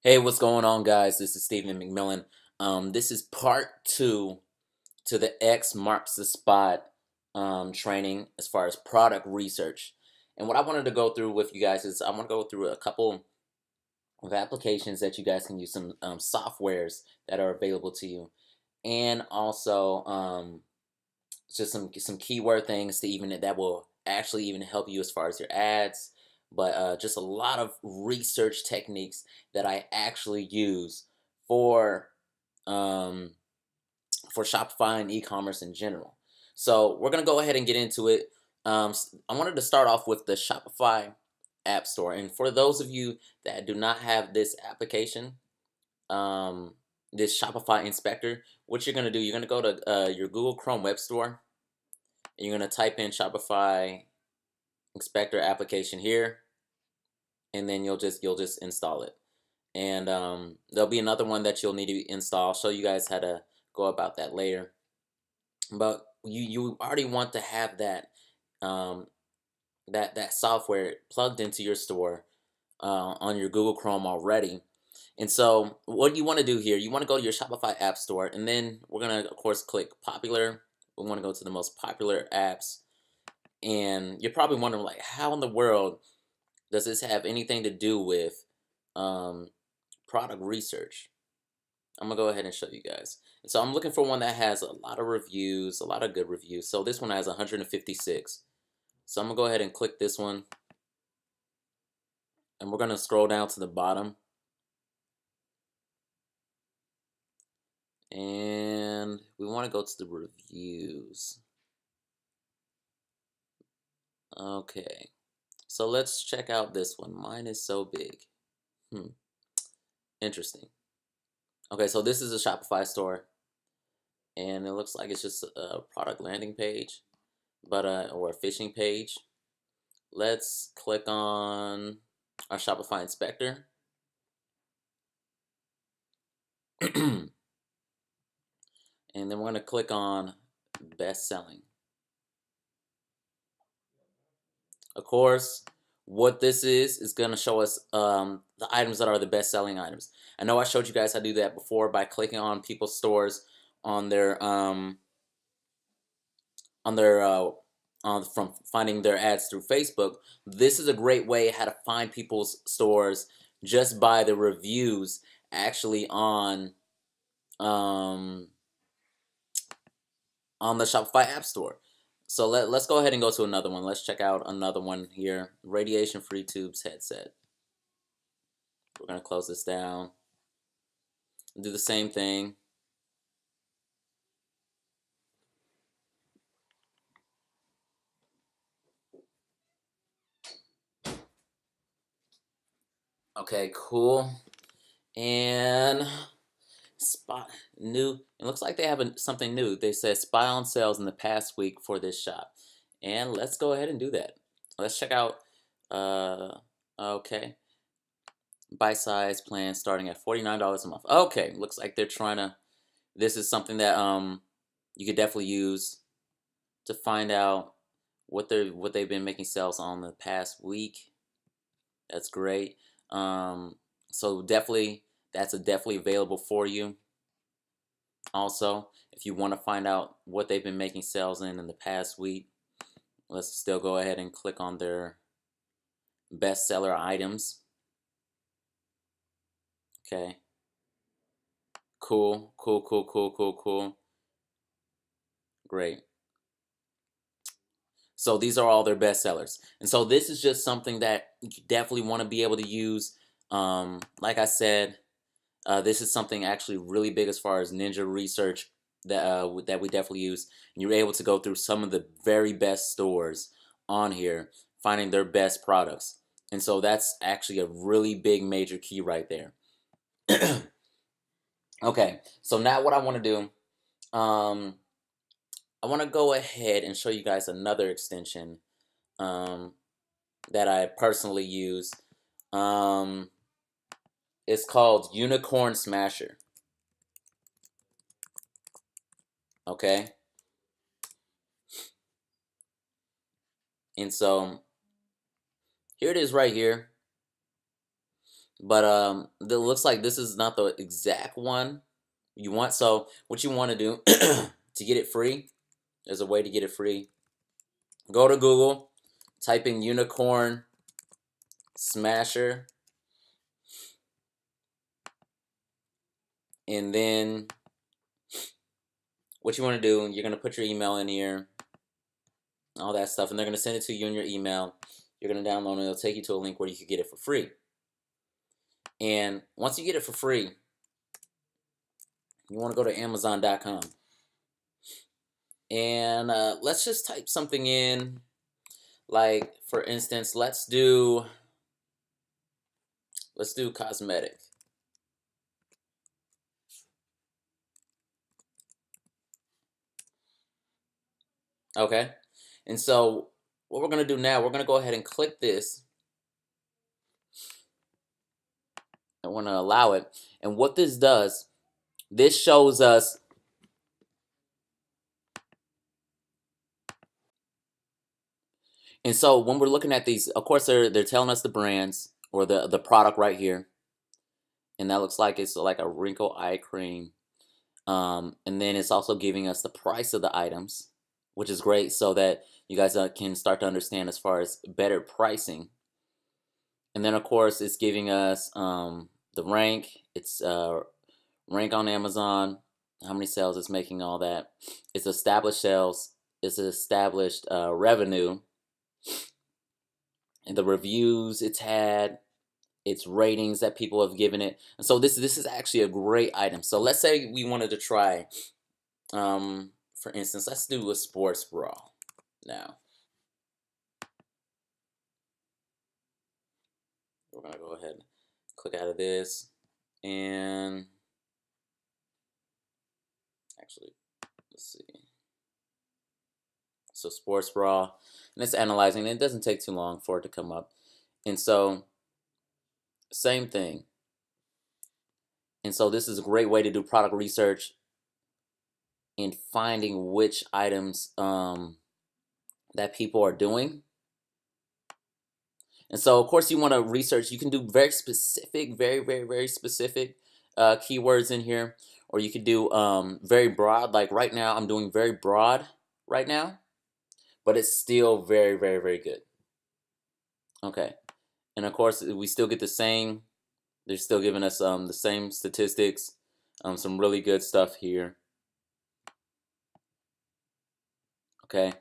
Hey, what's going on, guys? This is Stephen McMillan. This is part two to the X marks the spot training as far as product research. And what I wanted to go through with you guys is I want to go through a couple of applications that you guys can use, some softwares that are available to you, and also just some keyword things to even that will actually even help you as far as your ads, but just a lot of research techniques that I actually use for um, for Shopify and e-commerce in general. So we're gonna go ahead and get into it. I wanted to start off with the Shopify App Store, and for those of you that do not have this application, um, this Shopify Inspector, what you're gonna do, you're gonna go to your Google Chrome Web Store, and you're going to type in Shopify Inspector application here, and then you'll just install it. And there'll be another one that you'll need to install. I'll show you guys how to go about that later. But you already want to have that that software plugged into your store on your Google Chrome already. And so what you want to do here, you want to go to your Shopify App Store, and then we're going to, of course, click Popular. We want to go to the most popular apps. And you're probably wondering, like, how in the world does this have anything to do with um, product research? I'm gonna go ahead and show you guys. And so I'm looking for one that has a lot of reviews, a lot of good reviews. So this one has 156. So I'm gonna go ahead and click this one, and we're gonna scroll down to the bottom, and we want to go to the reviews. Okay, so let's check out this one. Mine is so big. Interesting. Okay, so this is a Shopify store, and it looks like it's just a product landing page, but or a fishing page. Let's click on our Shopify inspector. And then we're going to click on best selling. Of course, what this is going to show us the items that are the best selling items. I know I showed you guys how to do that before by clicking on people's stores on their on their from finding their ads through Facebook. This is a great way how to find people's stores just by the reviews actually um, on the Shopify App Store. So let's go ahead and go to another one. Let's check out another one here. Radiation Free Tubes headset. We're gonna close this down. Do the same thing. Okay, cool. And spot new. It looks like they have something new. They said spy on sales in the past week for this shop, and let's go ahead and do that. Let's check out. Okay, bite size plan starting at $49 a month. Okay, looks like they're trying to. This is something that you could definitely use to find out what they've been making sales on the past week. That's great. So definitely that's definitely available for you. Also, if you want to find out what they've been making sales in the past week, let's still go ahead and click on their bestseller items. Okay. Cool, cool, cool, cool, cool, cool. Great. So these are all their best sellers. And so this is just something that you definitely want to be able to use. Like I said, this is something actually really big as far as Ninja research that we definitely use. And you're able to go through some of the very best stores on here, finding their best products. And so that's actually a really big major key right there. Okay, so now what I want to do, I want to go ahead and show you guys another extension um, that I personally use. Um, it's called Unicorn Smasher. Okay, and so here it is right here. but it looks like this is not the exact one you want. So what you want to do to get it free, there's a way to get it free. Go to Google, type in unicorn smasher, and then what you want to do, you're going to put your email in here, all that stuff, and they're going to send it to you in your email. You're going to download it. It'll take you to a link where you can get it for free. And once you get it for free, you want to go to Amazon.com. And let's just type something in. Like, for instance, let's do cosmetic. Okay? And so what we're going to do now, we're going to go ahead and click this. I want to allow it. And what this does, this shows us and so when we're looking at these, of course they're telling us the brands or the product right here. And that looks like it's like a wrinkle eye cream. And then it's also giving us the price of the items, which is great so that you guys can start to understand as far as better pricing. And then of course it's giving us the rank. It's rank on Amazon, how many sales it's making, all that. It's established sales. It's established revenue. And the reviews it's had, its ratings that people have given it. And so this is actually a great item. So let's say we wanted to try, for instance, let's do a sports bra now. We're gonna go ahead and click out of this, and actually, let's see. So sports bra, and it's analyzing, and it doesn't take too long for it to come up. And so, same thing. And so this is a great way to do product research in finding which items that people are doing. And so, of course, you want to research. You can do very specific, very specific keywords in here, or you could do very broad. Like right now, I'm doing very broad right now, but it's still very good. Okay, and of course, we still get the same. They're still giving us the same statistics, some really good stuff here. Okay,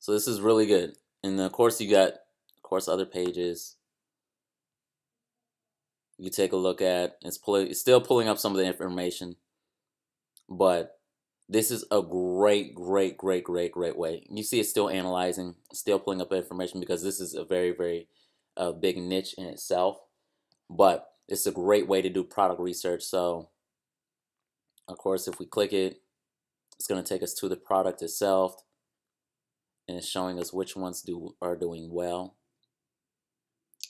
so this is really good. And of course, you got, of course, other pages you take a look at. It's still pulling up some of the information, but this is a great way. You see it's still analyzing, still pulling up information, because this is a very big niche in itself, but it's a great way to do product research. So of course, if we click it, it's going to take us to the product itself, and it's showing us which ones are doing well.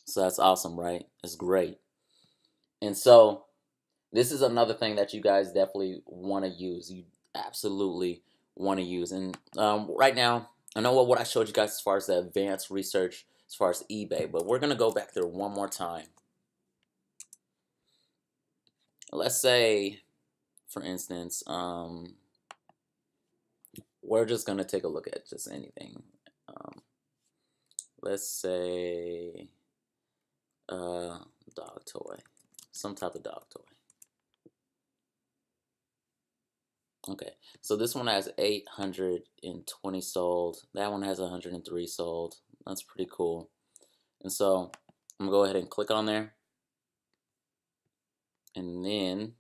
So that's awesome, right? It's great. And so this is another thing that you guys definitely want to use. You absolutely want to use. And right now, I know what I showed you guys as far as the advanced research as far as eBay, but we're going to go back there one more time. Let's say, for instance, we're just going to take a look at just anything. Let's say dog toy, some type of dog toy. Okay, so this one has 820 sold. That one has 103 sold. That's pretty cool. And so I'm gonna go ahead and click on there. And then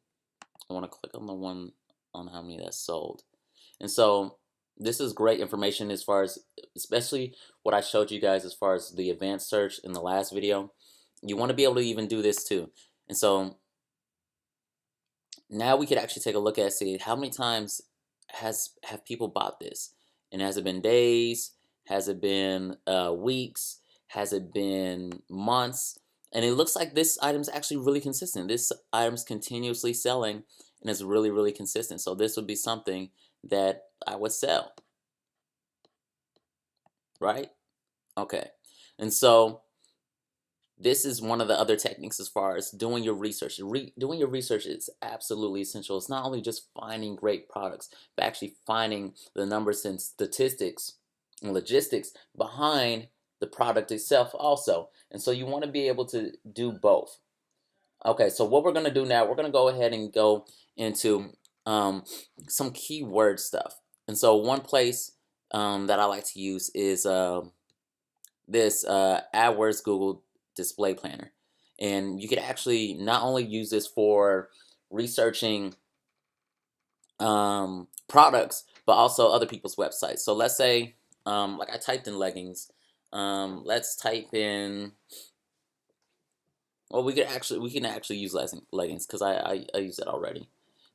I wanna click on the one on how many that's sold. And so this is great information as far as, especially what I showed you guys as far as the advanced search in the last video. You wanna be able to even do this too. And so now we could actually take a look at, see how many times have people bought this, and has it been days, has it been weeks, has it been months? And it looks like this item's actually really consistent. This item's continuously selling, and it's really consistent. So this would be something that I would sell, right? Okay, and so this is one of the other techniques as far as doing your research. Doing your research is absolutely essential. It's not only just finding great products, but actually finding the numbers and statistics and logistics behind the product itself also. And so you want to be able to do both. Okay, so what we're going to do now, we're going to go ahead and go into some keyword stuff. And so one place that I like to use is this AdWords Google Display Planner. And you could actually not only use this for researching products, but also other people's websites. So let's say, like I typed in leggings. Let's type in. Well, we can actually use leggings because I use that already.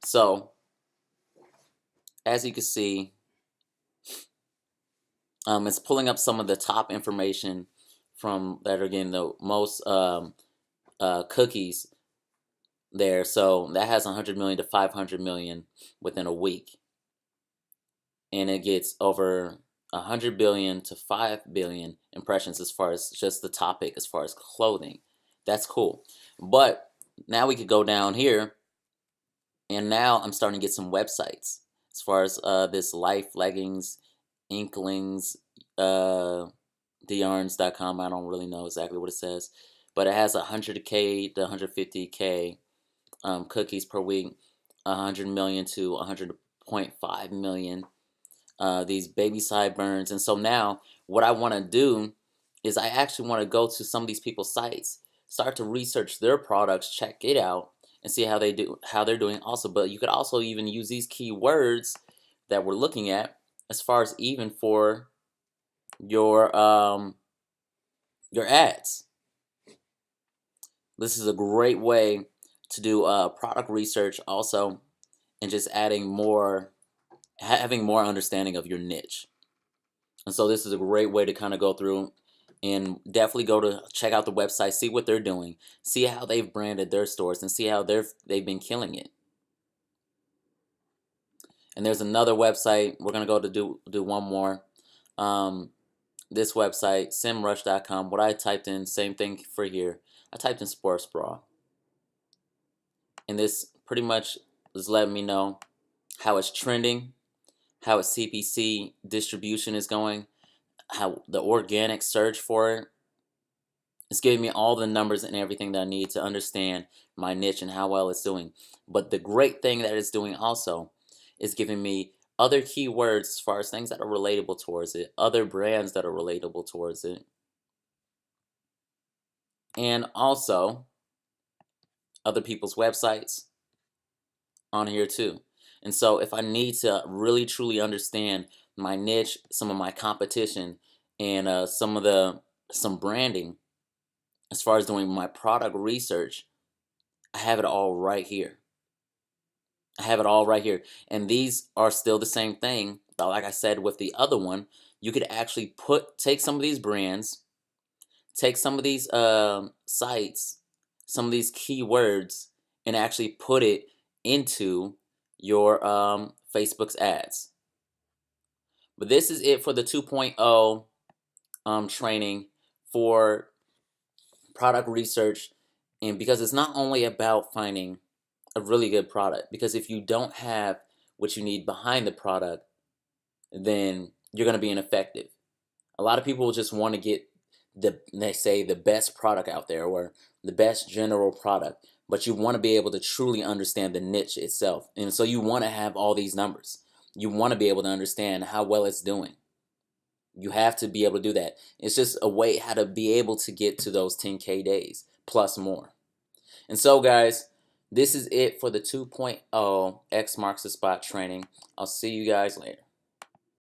So as you can see, it's pulling up some of the top information from that are getting the most cookies there. So that has 100 million to 500 million within a week, and it gets over 100 billion to 5 billion impressions as far as just the topic, as far as clothing. That's cool. But now we could go down here, and now I'm starting to get some websites as far as this Life Leggings, Inklings, Yarns.com. I don't really know exactly what it says, but it has 100K to 150K cookies per week, 100 million to 100.5 million. These baby sideburns. And so now what I want to do is I actually want to go to some of these people's sites, start to research their products, check it out, and see how they're doing also. But you could also even use these keywords that we're looking at as far as even for your ads. This is a great way to do product research also, and just having more understanding of your niche. And so this is a great way to kind of go through and definitely go to check out the website, see what they're doing, see how they've branded their stores, and see how they've been killing it. And there's another website we're gonna go to do one more. This website, SEMrush.com. What I typed in, same thing for here. I typed in sports bra, and this pretty much is letting me know how it's trending, how its CPC distribution is going, how the organic search for it. It's giving me all the numbers and everything that I need to understand my niche and how well it's doing. But the great thing that it's doing also is giving me other keywords as far as things that are relatable towards it, other brands that are relatable towards it, and also other people's websites on here too. And so if I need to really truly understand my niche, some of my competition, and some branding, as far as doing my product research, I have it all right here. I have it all right here. And these are still the same thing. But like I said with the other one, you could actually take some of these brands, take some of these sites, some of these keywords, and actually put it into your Facebook's ads. But this is it for the 2.0 training for product research. And because it's not only about finding a really good product, because if you don't have what you need behind the product, then you're going to be ineffective. A lot of people just want to get they say the best product out there, or the best general product, but you want to be able to truly understand the niche itself. And so you want to have all these numbers. You want to be able to understand how well it's doing. You have to be able to do that. It's just a way how to be able to get to those 10K days plus more. And so guys, this is it for the 2.0 X Marks the Spot training. I'll see you guys later.